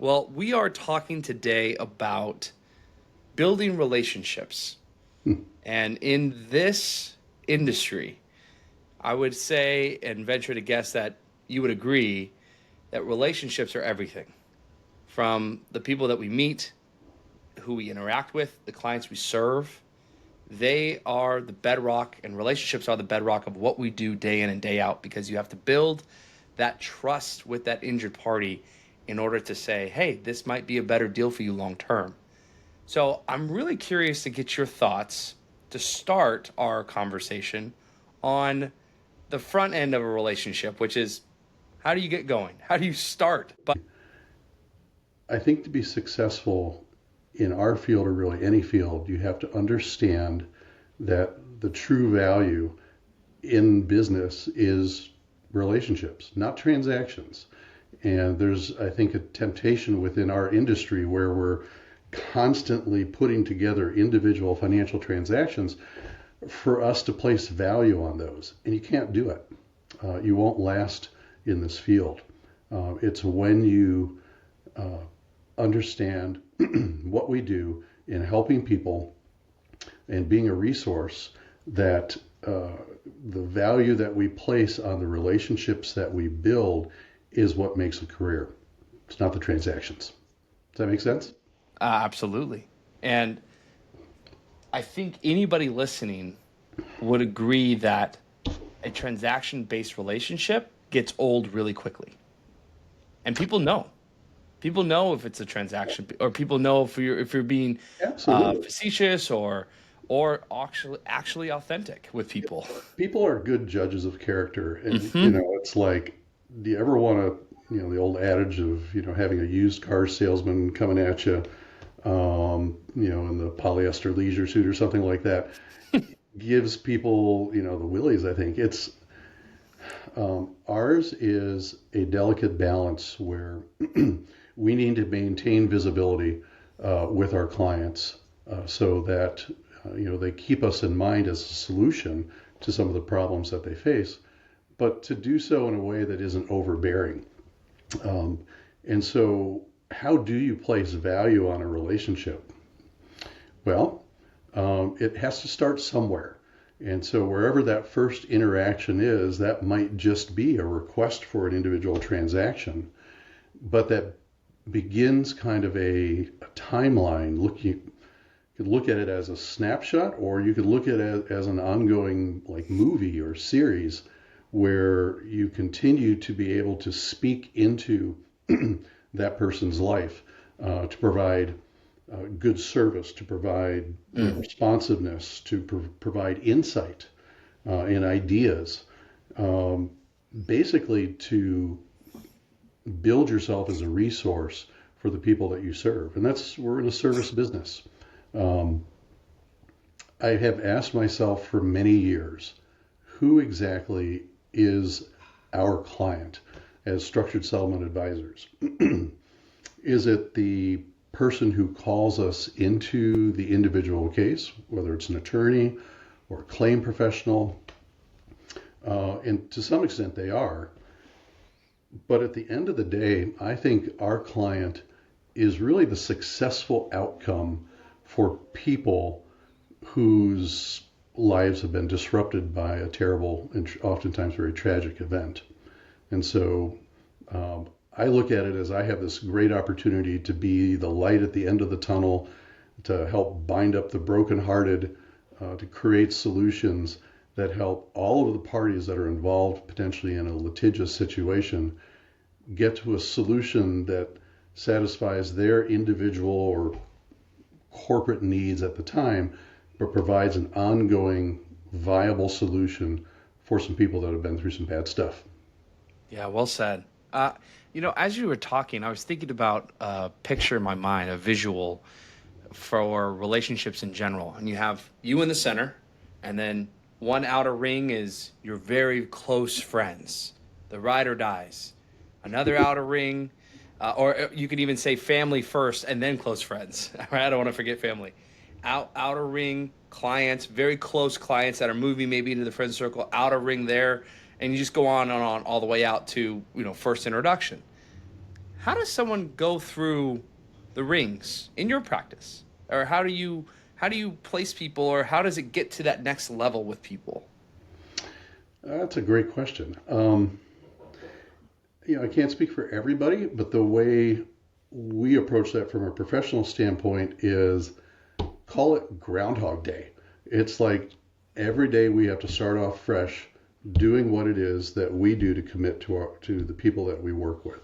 Well, we are talking today about building relationships. And in this industry, I would say and venture to guess that you would agree that relationships are everything. From the people that we meet, who we interact with, the clients we serve, they are the bedrock, and relationships are the bedrock of what we do day in and day out, because you have to build that trust with that injured party in order to say, hey, this might be a better deal for you long term. So I'm really curious to get your thoughts to start our conversation on the front end of a relationship, which is, how do you get going? How do you start? But I think to be successful in our field or really any field, you have to understand that the true value in business is relationships, not transactions. And there's, I think, a temptation within our industry where we're constantly putting together individual financial transactions for us to place value on those. And you can't do it. You won't last in this field. It's when you understand what we do in helping people and being a resource that the value that we place on the relationships that we build is what makes a career. It's not the transactions. Does that make sense? absolutely. And I think anybody listening would agree that a transaction-based relationship gets old really quickly. And people know. People know if it's a transaction, or people know if you're being Absolutely. facetious or actually authentic with people. People are good judges of character, and Hmm. it's like, do you ever want to, the old adage of having a used car salesman coming at you, in the polyester leisure suit or something like that, gives people the willies. I think it's ours is a delicate balance where we need to maintain visibility with our clients so that they keep us in mind as a solution to some of the problems that they face, but to do so in a way that isn't overbearing. And so, how do you place value on a relationship? Well, it has to start somewhere. And so, wherever that first interaction is, that might just be a request for an individual transaction, but that begins kind of a timeline. You could look at it as a snapshot, or you could look at it as an ongoing like movie or series where you continue to be able to speak into that person's life to provide good service, to provide responsiveness, to provide insight and ideas, basically to build yourself as a resource for the people that you serve. And we're in a service business. Um, I have asked myself for many years, who exactly is our client as structured settlement advisors? Is it the person who calls us into the individual case, whether it's an attorney or a claim professional? And to some extent they are. But at the end of the day, I think our client is really the successful outcome for people whose lives have been disrupted by a terrible and oftentimes very tragic event. And so I look at it as I have this great opportunity to be the light at the end of the tunnel, to help bind up the brokenhearted, to create solutions that help all of the parties that are involved potentially in a litigious situation get to a solution that satisfies their individual or corporate needs at the time, but provides an ongoing viable solution for some people that have been through some bad stuff. Yeah, well said. As you were talking, I was thinking about a picture in my mind, a visual for relationships in general. And you have you in the center, and then one outer ring is your very close friends, the ride or dies. Another outer ring, or you could even say family first and then close friends. Right? I don't want to forget family. Outer ring clients, very close clients that are moving maybe into the friend circle. Outer ring there, and you just go on and on all the way out to first introduction. how does someone go through the rings in your practice? Or how do you place people, or how does it get to that next level with people? That's a great question. I can't speak for everybody, but the way we approach that from a professional standpoint is call it Groundhog Day. It's like every day we have to start off fresh, doing what it is that we do to commit to the people that we work with.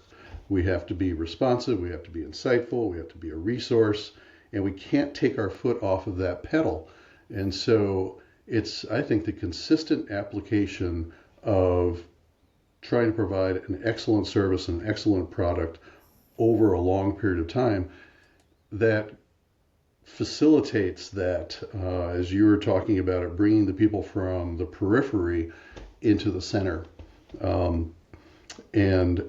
We have to be responsive, we have to be insightful, we have to be a resource, and we can't take our foot off of that pedal. And so it's, I think, the consistent application of trying to provide an excellent service and an excellent product over a long period of time that facilitates that, as you were talking about it, bringing the people from the periphery into the center. And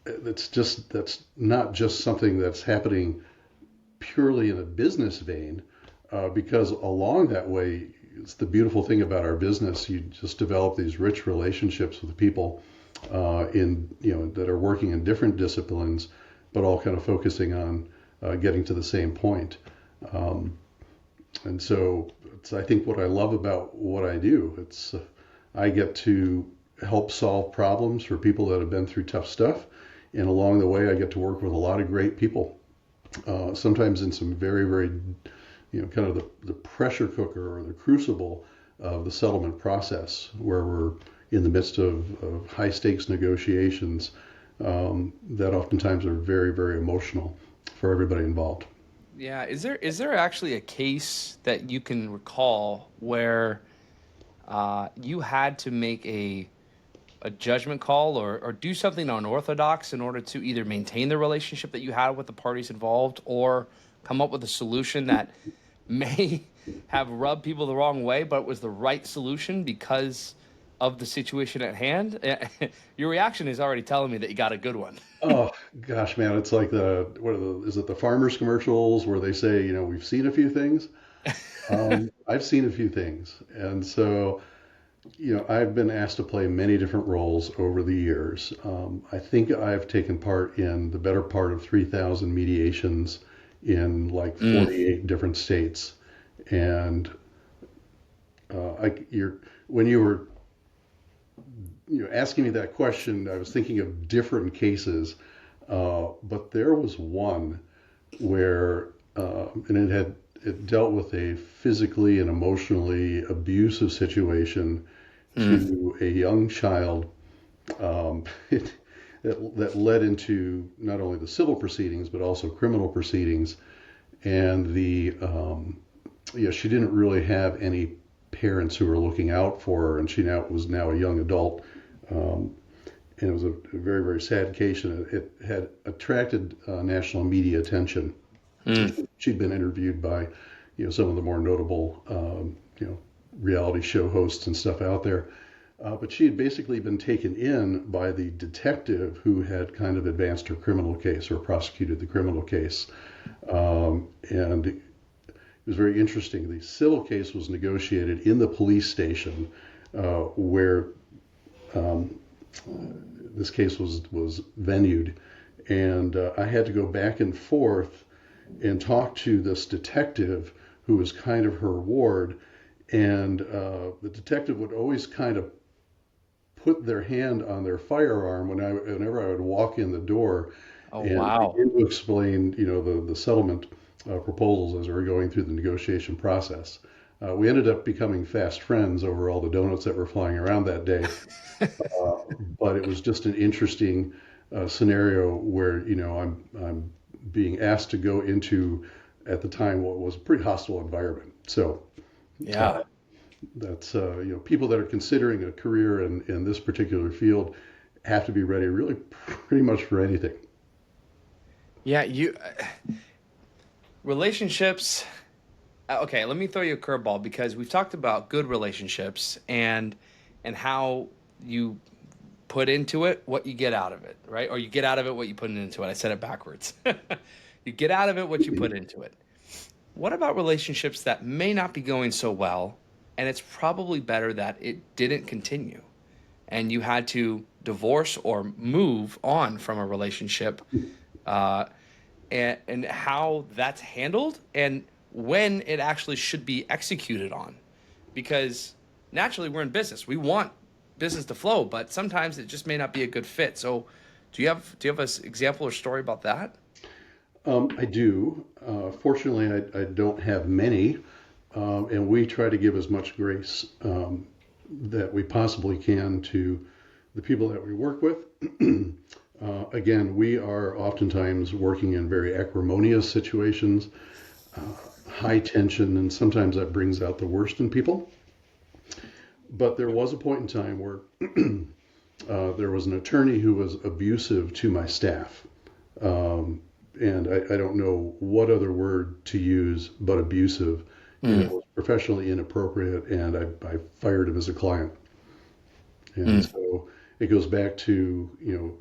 that's not just something that's happening purely in a business vein, because along that way, it's the beautiful thing about our business. You just develop these rich relationships with people that are working in different disciplines, but all kind of focusing on getting to the same point. And so it's, I think, what I love about what I do. It's I get to help solve problems for people that have been through tough stuff, and along the way, I get to work with a lot of great people. Sometimes in some very, very, kind of the pressure cooker or the crucible of the settlement process, where we're in the midst of high stakes negotiations that oftentimes are very, very emotional for everybody involved. Yeah, is there actually a case that you can recall where you had to make a judgment call, or do something unorthodox in order to either maintain the relationship that you had with the parties involved, or come up with a solution that may have rubbed people the wrong way, but was the right solution because of the situation at hand? Your reaction is already telling me that you got a good one. Oh gosh, man, it's like is it the farmers commercials where they say, we've seen a few things. I've seen a few things, and so I've been asked to play many different roles over the years. I think I've taken part in the better part of 3,000 mediations in like 48 different states, and when you were asking me that question, I was thinking of different cases, but there was one where, and it dealt with a physically and emotionally abusive situation to a young child, that led into not only the civil proceedings but also criminal proceedings, and she didn't really have any parents who were looking out for her, and she was now a young adult. And it was a very, very sad case, and it had attracted national media attention. She'd been interviewed by, some of the more notable, reality show hosts and stuff out there. But she had basically been taken in by the detective who had kind of advanced her criminal case or prosecuted the criminal case. And it was very interesting. The civil case was negotiated in the police station, where this case was venued, and I had to go back and forth and talk to this detective who was kind of her ward, and the detective would always kind of put their hand on their firearm whenever I would walk in the door, Oh, and wow. begin to explain, the settlement proposals as we were going through the negotiation process. We ended up becoming fast friends over all the donuts that were flying around that day. But it was just an interesting scenario where I'm being asked to go into, at the time, what was a pretty hostile environment. So Yeah. that's people that are considering a career in this particular field have to be ready, really, pretty much for anything. Yeah, relationships. Okay, let me throw you a curveball, because we've talked about good relationships and how you put into it what you get out of it, right? Or you get out of it what you put into it. I said it backwards. You get out of it what you put into it. What about relationships that may not be going so well, and it's probably better that it didn't continue, and you had to divorce or move on from a relationship? uh, and how that's handled and when it actually should be executed on. Because naturally we're in business. We want business to flow, but sometimes it just may not be a good fit. So do you have an example or story about that? I do. Fortunately, I don't have many, and we try to give as much grace that we possibly can to the people that we work with. Again, we are oftentimes working in very acrimonious situations, high tension, and sometimes that brings out the worst in people. But there was a point in time where there was an attorney who was abusive to my staff. And I don't know what other word to use but abusive. And it was professionally inappropriate, and I fired him as a client. And so it goes back to,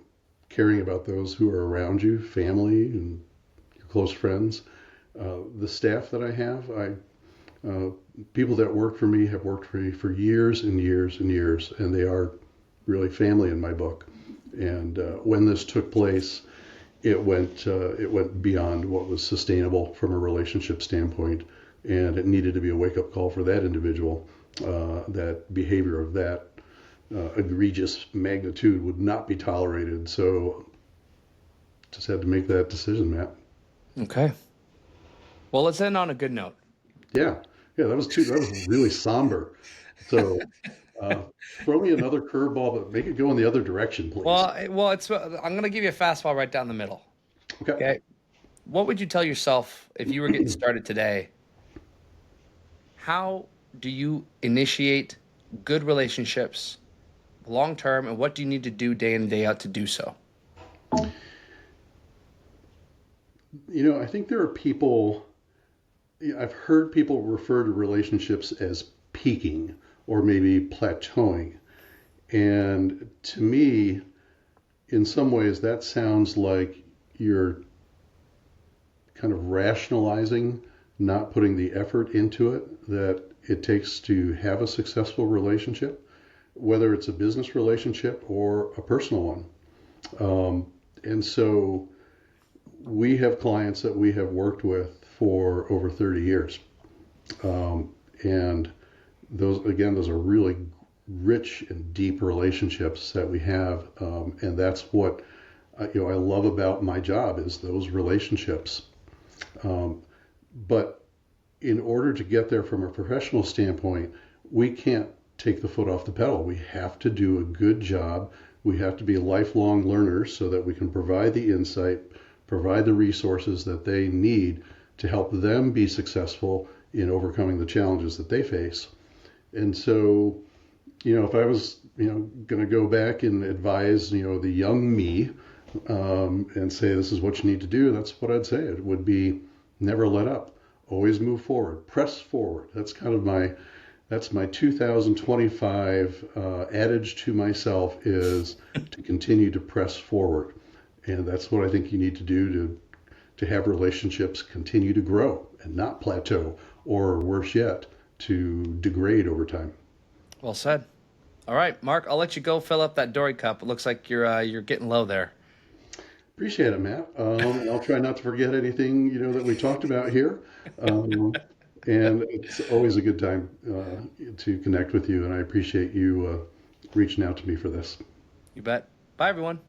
caring about those who are around you, family and your close friends. The staff that I have, people that work for me have worked for me for years and years and years, and they are really family in my book. And when this took place, it went beyond what was sustainable from a relationship standpoint, and it needed to be a wake-up call for that individual. That behavior of that egregious magnitude would not be tolerated. So just had to make that decision, Matt. Okay. Well, let's end on a good note. Yeah, that was really somber. So throw me another curveball, but make it go in the other direction, please. Well, I'm going to give you a fastball right down the middle. Okay. Okay. What would you tell yourself if you were getting started today? How do you initiate good relationships long term, and what do you need to do day in and day out to do so? I think there are people, I've heard people refer to relationships as peaking or maybe plateauing. And to me, in some ways, that sounds like you're kind of rationalizing, not putting the effort into it that it takes to have a successful relationship, whether it's a business relationship or a personal one. And so we have clients that we have worked with for over 30 years. And those are really rich and deep relationships that we have. And that's what I love about my job is those relationships. But in order to get there from a professional standpoint, we can't take the foot off the pedal. We have to do a good job. We have to be lifelong learners so that we can provide the insight, provide the resources that they need to help them be successful in overcoming the challenges that they face. And so, if I was, going to go back and advise, the young me, and say, this is what you need to do, that's what I'd say. It would be never let up, always move forward, press forward. That's my 2025 adage to myself is to continue to press forward. And that's what I think you need to do to have relationships continue to grow and not plateau, or worse yet, to degrade over time. Well said. All right, Mark, I'll let you go fill up that Dory cup. It looks like you're getting low there. Appreciate it, Matt. And I'll try not to forget anything that we talked about here. And it's always a good time to connect with you, and I appreciate you reaching out to me for this. You bet. Bye, everyone.